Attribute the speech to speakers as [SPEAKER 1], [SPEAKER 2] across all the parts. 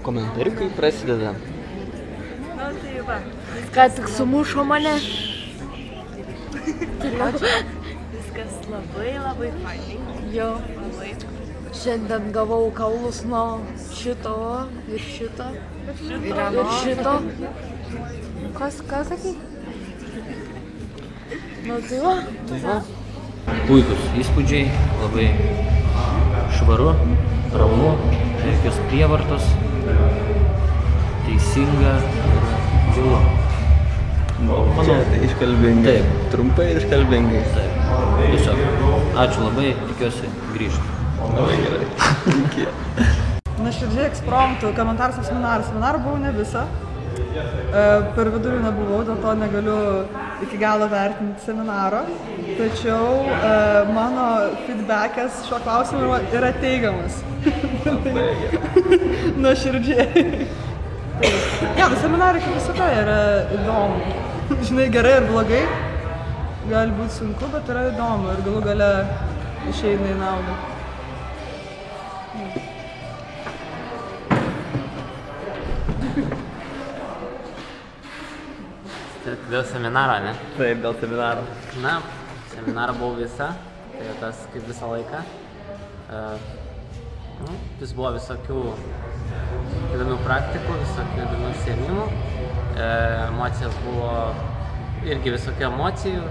[SPEAKER 1] komentariukai prasideda.
[SPEAKER 2] Na, tai va.
[SPEAKER 3] Ką tik sumušo mane.
[SPEAKER 2] Viskas labai fainai.
[SPEAKER 3] Jo.
[SPEAKER 2] Labai.
[SPEAKER 3] Šiandien gavau kaulus nuo šito ir šito. Ir šito. Ką sakai? Nu tai va.
[SPEAKER 1] Puikus įspūdžiai, labai švaru, ramu, jokios prievartos, teisinga ir gilu.
[SPEAKER 4] Čia iškalbingai.
[SPEAKER 1] Taip.
[SPEAKER 4] Trumpai ir iškalbingai.
[SPEAKER 1] Taip. Tiesiog. Ačiū labai, tikiuosi grįžti.
[SPEAKER 4] Labai gerai.
[SPEAKER 5] Nuoširdžiai ekspromtų, komentaras apie seminarą. Seminarą buvau ne visą. Per vidurį nebuvau, dėl to negaliu iki galo vertinti seminaro. Tačiau mano feedbackas šiuo klausimu yra teigiamas. Nuoširdžiai. Ja, seminarai kaip visada yra įdomu. Žinai, gerai ir blogai. Gali būti sunku, bet yra įdomu ir galų gale išeina į naudą.
[SPEAKER 6] Dėl seminaro, ne?
[SPEAKER 4] Taip, dėl seminaro.
[SPEAKER 6] Na, seminarą buvau visą, tai tas kaip visą laiką. Vis buvo visokių įdomių praktikų, visokių įdomių užsiėmimų. Emocijos buvo irgi visokių emocijų.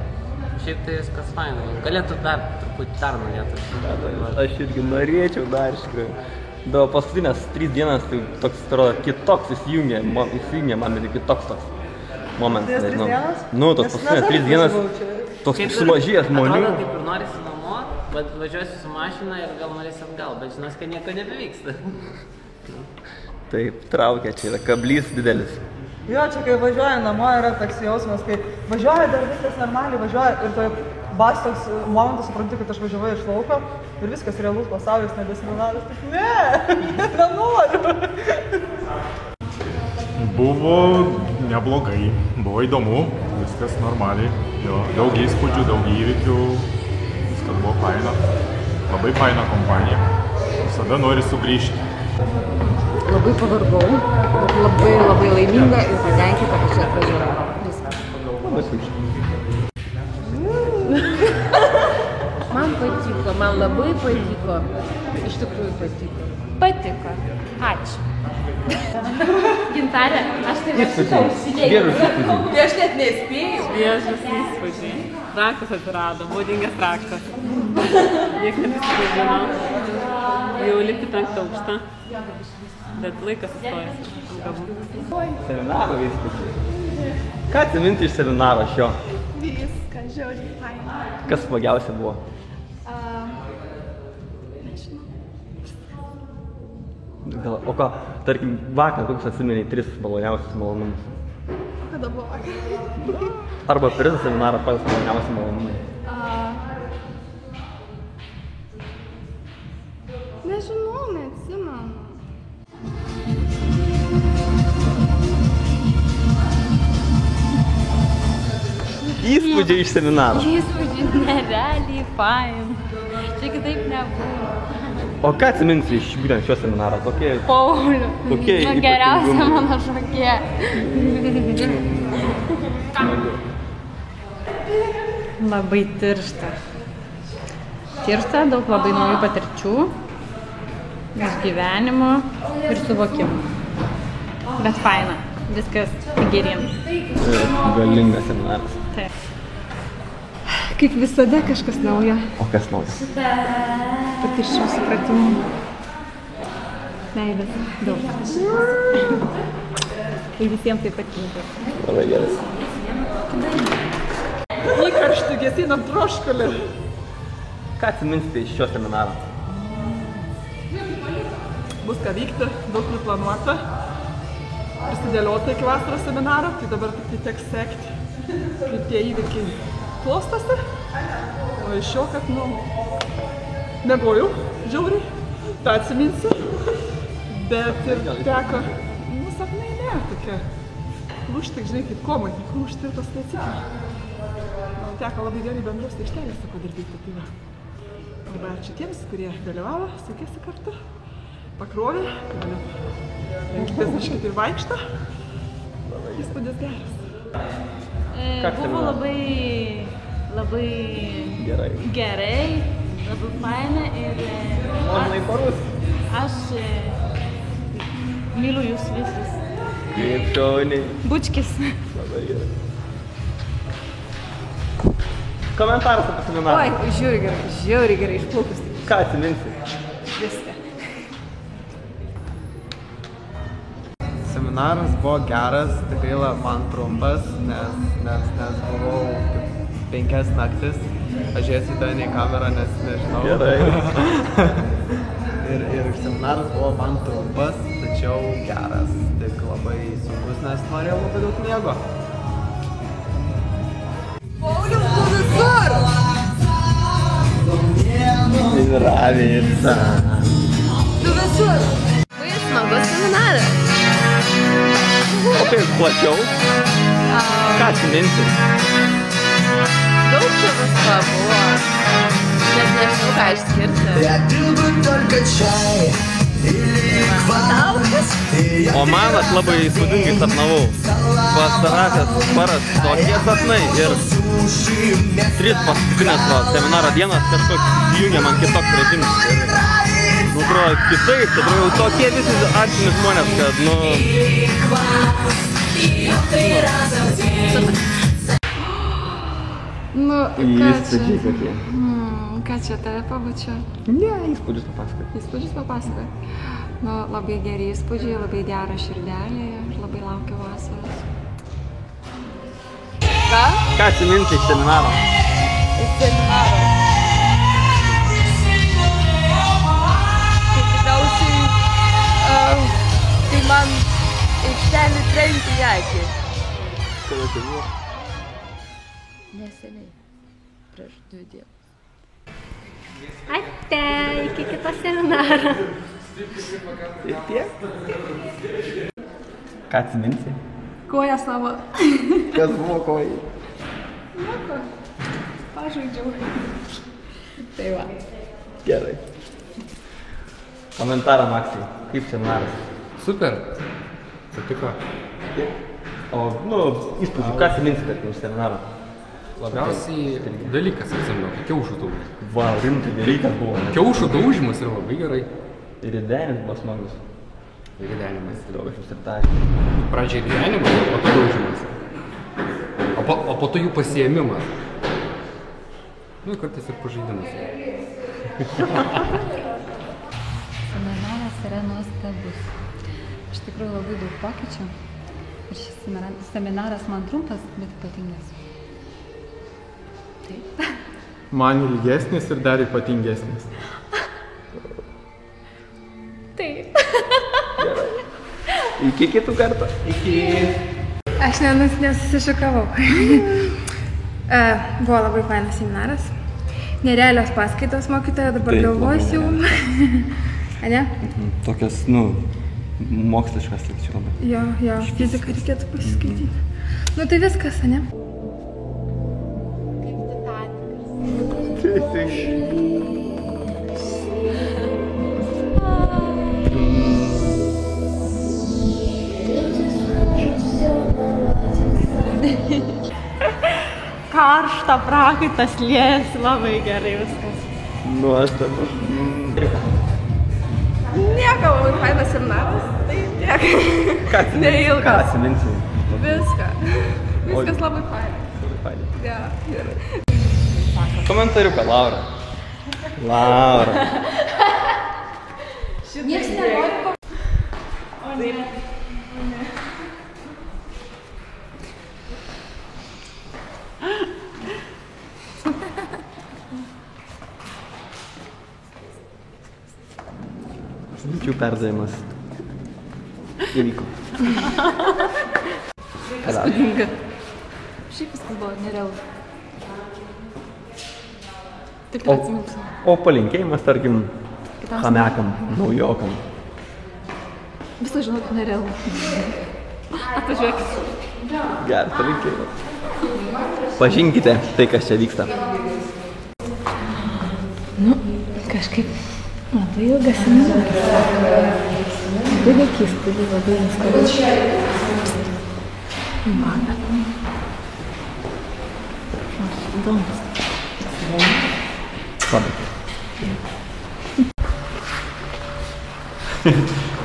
[SPEAKER 6] Šiaip tai viskas fainai. Galėtų truputį dar norėtų.
[SPEAKER 4] Aš irgi norėčiau dar iš tikrųjų. Dėl paskutinės 3 dienas tai toks, atrodo, kitoks įsijungė man, bet kitoks toks momentas, nežinau. Nu, tos paskutinės 3 dienas, toks sumažėjęs žmonių.
[SPEAKER 6] Atrodo, kaip ir norisi namo, bet važiuosi su mašina ir gal norisi atgal, bet žinos, kad nieko nebevyksta.
[SPEAKER 4] Taip, traukia, čia yra kablys didelis.
[SPEAKER 5] Jo, čia kai važiuoja namo yra toks jausmas, kai važiuoja dar viskas normaliai, važiuoja ir tai bas toks momentas supranti, kad aš važiuoju iš lauko ir viskas realus pasaulis, nebeseminaras, tik nenoriu.
[SPEAKER 7] Buvo neblogai, buvo įdomu, viskas normaliai, jo, daug įspūdžių, daug įvykių, viskas buvo faina, labai faina kompanija, visada nori sugrįžti.
[SPEAKER 3] Labai pavargau, labai laiminga ir patenkinta, kad čia atvažiavau. Viskas. Man patiko, man labai patiko. Iš tikrųjų patiko.
[SPEAKER 8] Patiko. Ačiū. Gintarė, aš tai važiuoju užsidėjau.
[SPEAKER 4] Gerus įspūdžiai.
[SPEAKER 8] Tai aš net nespėjau.
[SPEAKER 2] Šviežas įspūdžiai. Raktas atsirado, būdingas raktas. Niekas nesusipažino. Jau lipti 5 aukštą. Bet laikas sustojęs.
[SPEAKER 4] Seminaro įspūdžiai. Ką atsiminti iš seminaro šio?
[SPEAKER 8] Viską, žiauriai faina.
[SPEAKER 4] Kas smagiausia buvo? Gal, o ką, tarkim, vakar kokius atsimeni 3 maloniausius malonumus?
[SPEAKER 8] Kada buvo vakar?
[SPEAKER 4] Arba per visą seminarą patys maloniausi malonumai.
[SPEAKER 8] Nežinau, neatsimenu.
[SPEAKER 4] Įspūdžiai iš seminaro.
[SPEAKER 8] Įspūdžiai nerealiai fain. Čia kitaip nebūna.
[SPEAKER 4] O ką atsiminsi iš būtent šio seminaro?
[SPEAKER 8] Paulių.
[SPEAKER 4] Kokie
[SPEAKER 8] Geriausia mano šokė.
[SPEAKER 9] Labai tiršta. Tiršta, daug labai naujų patirčių, išgyvenimo ir suvokimų. Bet faina, viskas geryn.
[SPEAKER 4] Galingas seminaras.
[SPEAKER 9] Taip. Kaip visada kažkas naujo.
[SPEAKER 4] O kas naujo?
[SPEAKER 9] Patirčių supratimų. Meilės daug. Tai visiems taip patinka.
[SPEAKER 4] Labai gerai.
[SPEAKER 5] Įkarštį gesinam troškulį.
[SPEAKER 4] Ką atsiminsite iš šio seminaro?
[SPEAKER 5] Bus ką vykti, daug nuplanuota. Prisidėliota iki vasaros seminaro, tai dabar tik teks sekti, kaip tie įvykiai klostosi. O iš jo, kad, negojau žiauriai, tą atsiminsiu. Bet ir teko, sapnai ne, tokia lūžti, žinai, kaip komai, lūžti ir tas neatsikinti. Teko labai gerai bendros aikštelėse padirbėti, tai va. Labai ačiū tiems, kurie dalyvavo, sekėsi kartu, pakrovė, Fiziškai tai vaikšto. Įspūdis geras.
[SPEAKER 8] Buvo labai gerai, labai faina ir aš myliu jūs visus.
[SPEAKER 4] Kaip šauniai.
[SPEAKER 8] Bučkis.
[SPEAKER 4] Labai gerai. Komentaras apie seminarą.
[SPEAKER 9] Oi, žiauriai gerai išplaukus.
[SPEAKER 4] Ką atsiminsi?
[SPEAKER 9] Viską.
[SPEAKER 10] Seminaras buvo geras, tikrai man trumpas, nes buvau 5 naktis. Aš žiūrėsiu tą į kamerą, nes nežinau.
[SPEAKER 4] Gerai.
[SPEAKER 10] ir seminaras buvo man trumpas, tačiau geras. Tik labai sunkus, nes norėjau labai daug miego.
[SPEAKER 9] Paulius, tu visur!
[SPEAKER 4] Izravica.
[SPEAKER 9] Tu visur! Vai smagus seminaras.
[SPEAKER 4] O kaip plačiau? Ką atsiminsi?
[SPEAKER 8] Daug čia visko buvo. Net nežinau, ką išskirti.
[SPEAKER 4] O man aš labai įspūdingai sapnavau. Pastarąsias paras tokie sapnai ir 3 paskutinės seminaro dienas kažkoks įjungia man kitoks režimas. Nu, atrodo, kitaip, atrodo, tokie visi artimi žmonės, kad, nu...
[SPEAKER 9] Nu,
[SPEAKER 4] Įspūdžiai kokie.
[SPEAKER 9] ką čia tave pabučiu?
[SPEAKER 4] Ne, įspūdžius papasakot.
[SPEAKER 9] Įspūdžius papasakot. Nu, labai geri įspūdžiai, labai gera širdelė ir labai laukiu vasaros. Ką?
[SPEAKER 4] Ką atsiminti iš seminaro?
[SPEAKER 9] Iš seminaro. Tai tikriausiai, kai man aikštelį trenkė į akį.
[SPEAKER 4] Kada tai buvo?
[SPEAKER 8] Neseniai. Prieš 2 dienas.
[SPEAKER 9] Ate, iki kito seminaro.
[SPEAKER 4] Ir tiek? Ką atsiminsi?
[SPEAKER 9] Koja savo.
[SPEAKER 4] Kas buvo kojai?
[SPEAKER 9] Nieko. Pažaidžiau. Tai va.
[SPEAKER 4] Gerai. Komentarą, Maksai. Kaip seminaras?
[SPEAKER 11] Super. Patiko.
[SPEAKER 4] O, nu, įspūdžių, ką atsiminsi, tarkim, iš seminaro?
[SPEAKER 11] Labiausiai dalykas atsimenu, kiaušų daužymas.
[SPEAKER 4] Va, rimtai dalykas buvo.
[SPEAKER 11] Kiaušų daužymas yra labai gerai.
[SPEAKER 4] Ir ridenis buvo smagus.
[SPEAKER 11] Ir ridenimas.
[SPEAKER 4] Daugiau startažį.
[SPEAKER 11] Pradžiai ridenimas, o po daužymas. O po to jų pasiėmimas. Nu, kartais ir pažaidimas.
[SPEAKER 3] Seminaras yra nuostabus. Iš tikrųjų labai daug pokyčių. Ir šis seminaras man trumpas, bet ypatingas. Taip.
[SPEAKER 7] Man ilgesnis ir dar ypatingesnis.
[SPEAKER 9] Taip.
[SPEAKER 4] Iki kitų kartų. Iki.
[SPEAKER 8] Aš nesusišokavau. Buvo labai fainas seminaras. Nerealios paskaitos mokytoja, dabar galvosiu. Ane?
[SPEAKER 4] Tokias, nu, moksliškas likčiau labai.
[SPEAKER 8] Jo, fiziką reikėtų pasiskaityti. Nu tai viskas, ane?
[SPEAKER 2] Karšta prakaitas liejasi labai gerai viskas.
[SPEAKER 4] Nuostabu.
[SPEAKER 9] Nieko, labai fainas seminaras, tai tiek.
[SPEAKER 4] Ką atsiminsi?
[SPEAKER 9] Neilgas.
[SPEAKER 4] Ką atsiminsi?
[SPEAKER 9] Viską. Viskas labai faina.
[SPEAKER 4] Labai faina.
[SPEAKER 9] Ja, gerai.
[SPEAKER 4] Komentariuką, Laura. Laura.
[SPEAKER 3] Niekas nenori ko...
[SPEAKER 4] Lyčių perdavimas įvyko.
[SPEAKER 3] Įspūdinga. Šiaip viskas buvo nerealu. Tik neatsiminsiu.
[SPEAKER 4] O palinkėjimas, tarkim, chamekam, naujokam.
[SPEAKER 3] Visą žinot nerealu.
[SPEAKER 9] Atvažiuokit.
[SPEAKER 4] Geras palinkėjimas. Pažinkite tai, kas čia vyksta.
[SPEAKER 3] Nu, kažkaip labai ilgas seminaras. Labai
[SPEAKER 8] daug įspūdžių, labai įspūdžių.
[SPEAKER 2] Įdomus.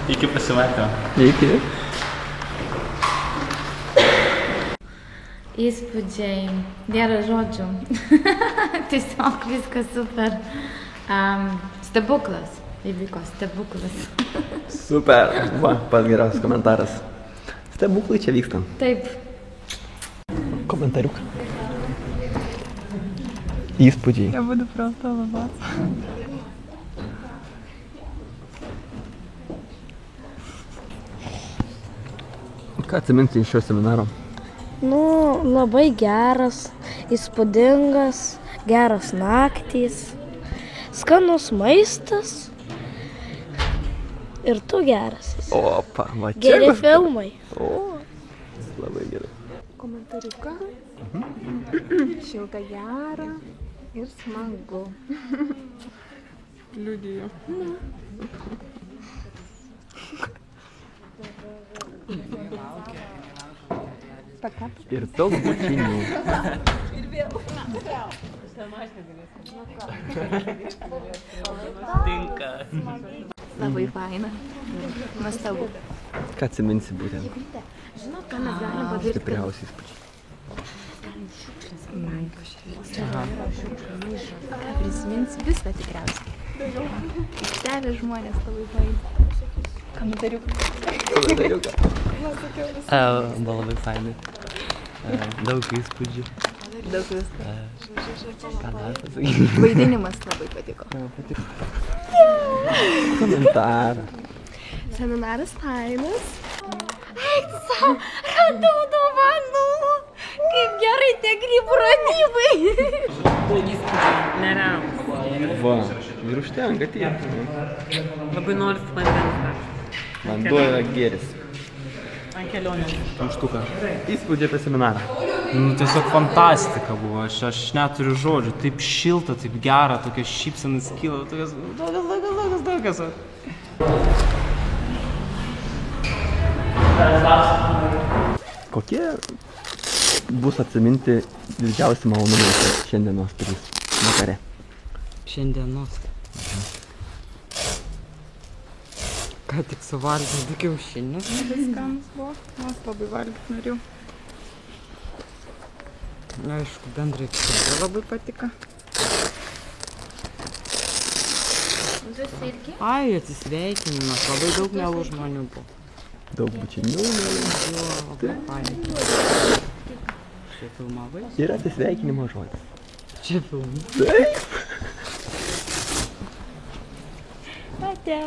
[SPEAKER 12] Iki pasimatymo.
[SPEAKER 4] Iki.
[SPEAKER 8] Įspūdžiai, nėra žodžių. Tiesiog viskas super. Stebuklas. Įvyko stebuklas.
[SPEAKER 4] Super. Va, pats geriausias komentaras. Stebuklai čia vyksta.
[SPEAKER 8] Taip.
[SPEAKER 4] Komentariuką. Įspūdžiai.
[SPEAKER 2] Я буду просто улыбаться.
[SPEAKER 4] Ką atsiminti iš šio seminaro?
[SPEAKER 13] Nu, labai geras, įspūdingas, geras naktys, skanus maistas ir tu geras.
[SPEAKER 4] Opa, va čia.
[SPEAKER 13] Geri filmai.
[SPEAKER 4] O, labai gerai.
[SPEAKER 8] Komentariuką. Šilta gera ir smagu.
[SPEAKER 5] Liudiju.
[SPEAKER 4] Ir daug bučinių.
[SPEAKER 6] Tinka.
[SPEAKER 8] Labai faina. Nuostabu.
[SPEAKER 4] Ką atsiminsi būtent?
[SPEAKER 8] Žinot, ką mes galim padaryti?
[SPEAKER 4] Stipriausi įspūdžiai.
[SPEAKER 8] Prisiminsi viską tikriausiai. Stebė žmonės labai faina.
[SPEAKER 4] Komentariuką.
[SPEAKER 6] Buvo labai fainai. Daug įspūdžių.
[SPEAKER 8] Daug visko.
[SPEAKER 6] Ką dar pasakyti?
[SPEAKER 8] Vaidinimas labai patiko.
[SPEAKER 4] Komentarą.
[SPEAKER 13] Seminaras fainas. Eik savo, radau dovanų. Kaip gerai tie grybų radimai.
[SPEAKER 6] Nerealus.
[SPEAKER 4] Va, ir užtenka tiek.
[SPEAKER 6] Labai noriu vandens.
[SPEAKER 4] Vanduo yra gėris.
[SPEAKER 5] Ant kelionės.
[SPEAKER 4] Kamštuką. Įspūdžiai apie seminarą.
[SPEAKER 12] Nu, tiesiog fantastika buvo, aš neturiu žodžių, taip šilta, taip gera, tokia šypsenas kyla, tokias.
[SPEAKER 4] Kokie bus atsiminti didžiausi malonumai šiandienos trys vakare?
[SPEAKER 6] Šiandienos. Ką tik suvalgiau du kiaušinius.
[SPEAKER 2] Labai skanus buvo. Mes labai valgyti norėjau.
[SPEAKER 6] Aišku, bendrai tikrai labai patiko. Ai, atsisveikinimas, labai daug mielų žmonių buvo.
[SPEAKER 4] Daug bučinių mielų.
[SPEAKER 6] Jo, labai fainai. Čia filmavai?
[SPEAKER 4] Ir atsisveikinimo žodis.
[SPEAKER 6] Čia filmavai?
[SPEAKER 4] Taip.
[SPEAKER 13] Ate.